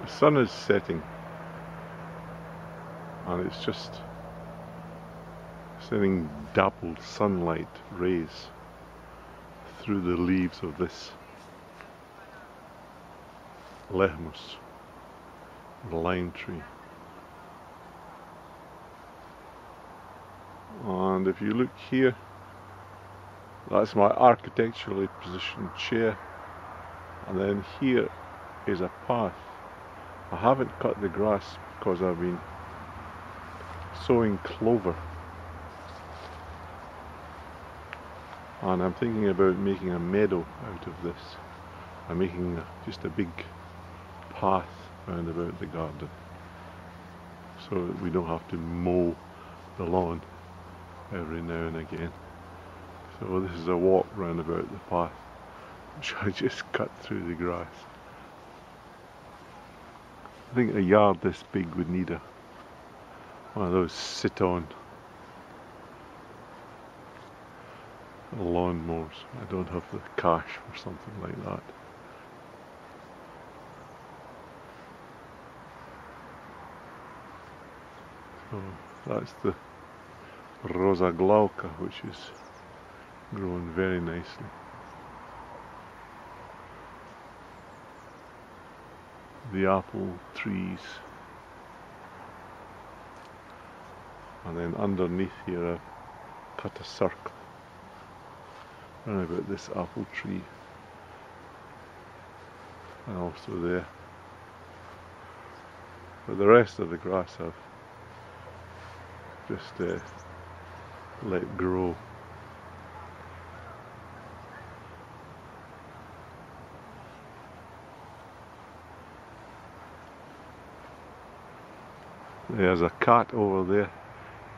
The sun is setting and it's just sending dappled sunlight rays through the leaves of this lehmus, the lime tree. And if you look here, that's my architecturally positioned chair, and then here is a path. I haven't cut the grass because I've been sowing clover, and I'm thinking about making a meadow out of this. I'm making just a big path round about the garden so that we don't have to mow the lawn every now and again. So this is a walk round about the path which I just cut through the grass. I think a yard this big would need one of those sit-on lawn mowers. I don't have the cash for something like that. So that's the Rosa glauca, which is growing very nicely. The apple trees, and then underneath here I've cut a circle around about this apple tree, and also there. But the rest of the grass I've just let grow. There's a cat over there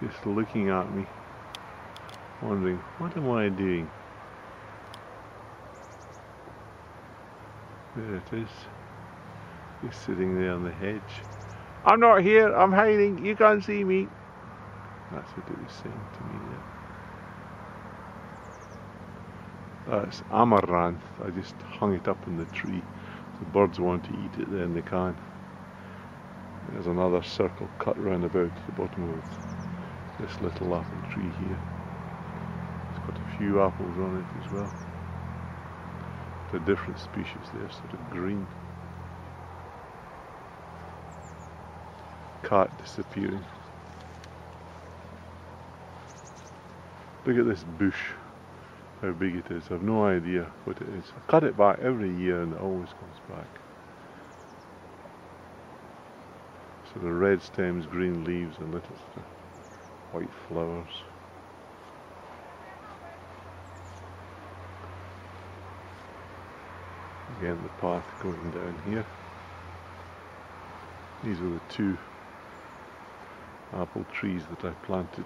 just looking at me, wondering, what am I doing? There it is. He's sitting there on the hedge. I'm not here, I'm hiding, you can't see me. That's what it was saying to me there. That's amaranth. I just hung it up in the tree. If the birds want to eat it, then they can. There's another circle cut round about the bottom of this little apple tree here. It's got a few apples on it as well. It's a different species there, sort of green. Cat disappearing. Look at this bush, how big it is. I've no idea what it is. I cut it back every year and it always comes back. So the red stems, green leaves and little white flowers. Again the path going down here. These are the two apple trees that I planted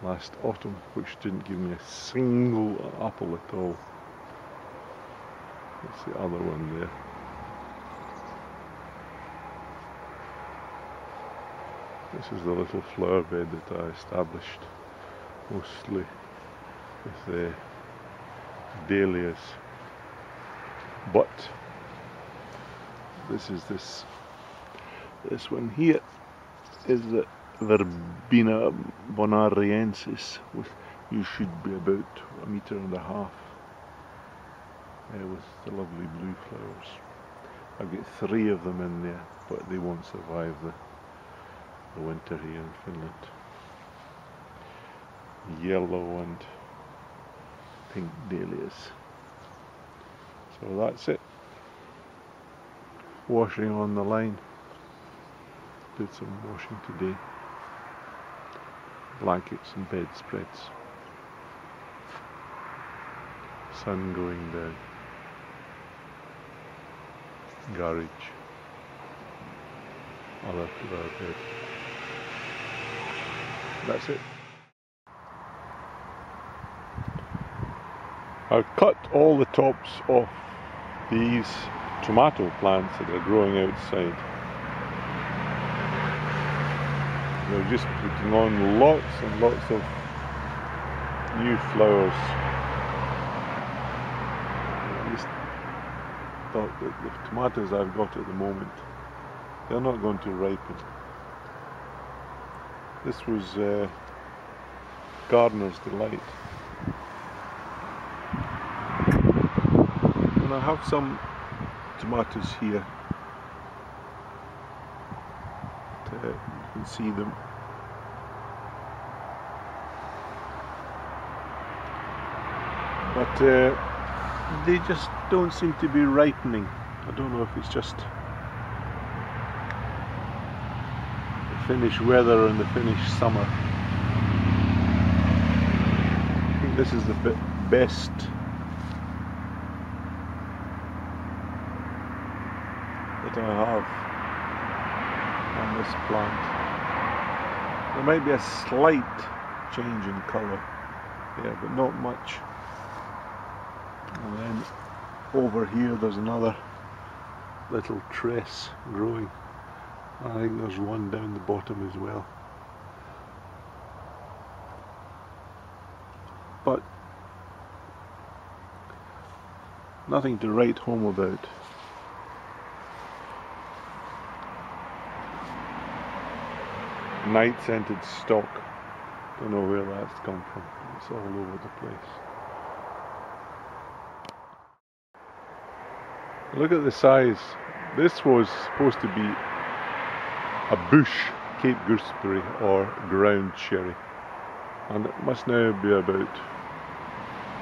last autumn, which didn't give me a single apple at all. That's the other one there. This is the little flower bed that I established, mostly with the dahlias. But this one here is the Verbena bonariensis, you should be about 1.5 meters with the lovely blue flowers. I've got 3 of them in there, but they won't survive the winter here in Finland. Yellow and pink dahlias. So that's it. Washing on the line. Did some washing today. Blankets and bedspreads. Sun going down. Garage. Other to our bed. That's it. I've cut all the tops off these tomato plants that are growing outside. They're just putting on lots and lots of new flowers. I just thought that the tomatoes I've got at the moment They're not going to ripen. This was gardener's delight. And I have some tomatoes here. You can see them. But they just don't seem to be ripening. I don't know if it's just the Finnish weather and the Finnish summer. I think this is the best that I have on this plant. There might be a slight change in colour there, but not much. And then over here there's another little tress growing. I think there's one down the bottom as well. But nothing to write home about. Night scented stock. Don't know where that's come from. It's all over the place. Look at the size. This was supposed to be a bush Cape gooseberry or ground cherry, and it must now be about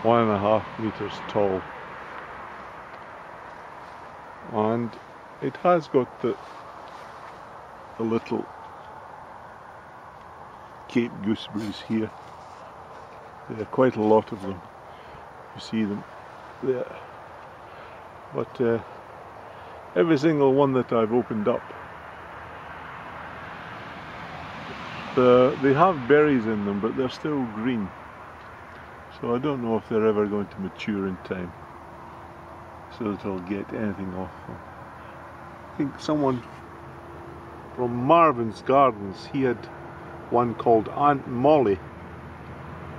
1.5 meters tall, and it has got the little Cape gooseberries here. There are quite a lot of them. You see them there. But every single one that I've opened up, they have berries in them, but they're still green. So I don't know if they're ever going to mature in time, so that I'll get anything off them. I think someone from Marvin's Gardens, he had one called Aunt Molly,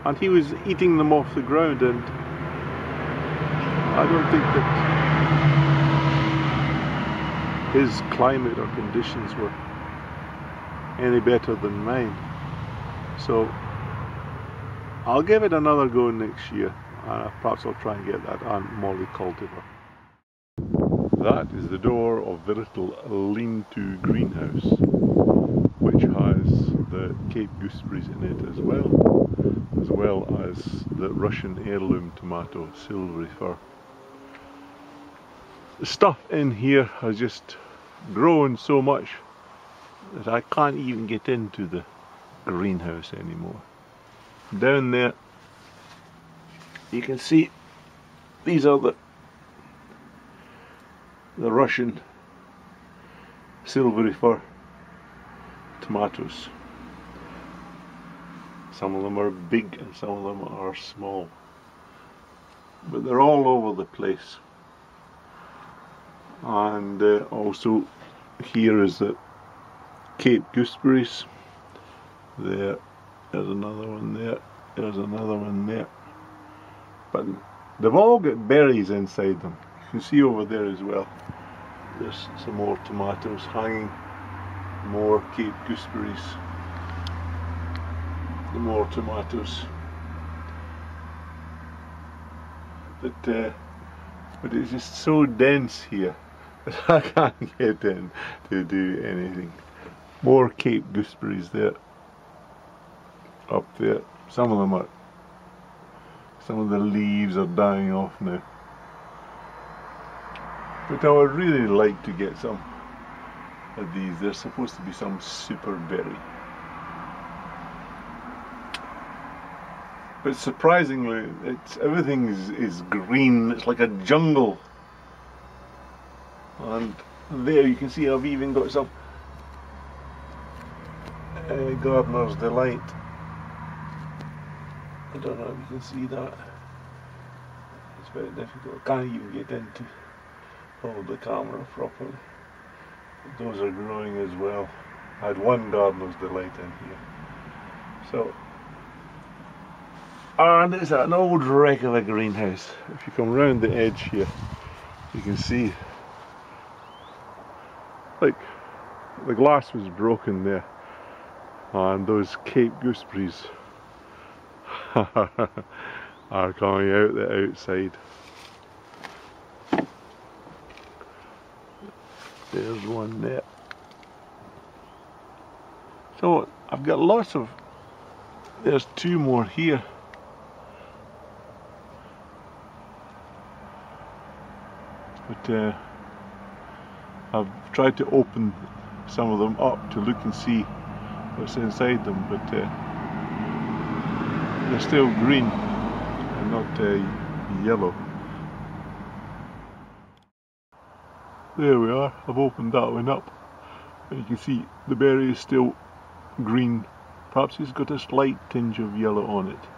and he was eating them off the ground, and I don't think that his climate or conditions were any better than mine. So I'll give it another go next year. Perhaps I'll try and get that Aunt Molly cultivar. That is the door of the little lean-to greenhouse, which has the Cape gooseberries in it as well as the Russian heirloom tomato, silvery fir. The stuff in here has just grown so much that I can't even get into the greenhouse anymore. Down there you can see these are the Russian silvery fir tomatoes. Some of them are big and some of them are small, but they're all over the place. And also here is the Cape gooseberries. There's another one there. There's another one there. But they've all got berries inside them. You can see over there as well. There's some more tomatoes hanging. More Cape gooseberries. More tomatoes. But it's just so dense here that I can't get in to do anything. More Cape gooseberries there. Up there. Some of the leaves are dying off now. But I would really like to get some of these. They're supposed to be some super berry. But surprisingly, everything is green. It's like a jungle. And there you can see I've even got some gardener's delight. I don't know if you can see that. It's very difficult. I can't even get into hold the camera properly. But those are growing as well. I had one gardener's delight in here. So, and it's an old wreck of a greenhouse. If you come round the edge here, you can see, like, the glass was broken there, and those Cape gooseberries are coming out the outside. There's one there. So I've got lots of, there's two more here. But I've tried to open some of them up to look and see what's inside them, but they're still green and not yellow. There we are, I've opened that one up and you can see the berry is still green. Perhaps it's got a slight tinge of yellow on it,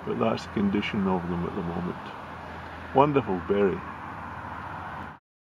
but that's the condition of them at the moment. Wonderful berry.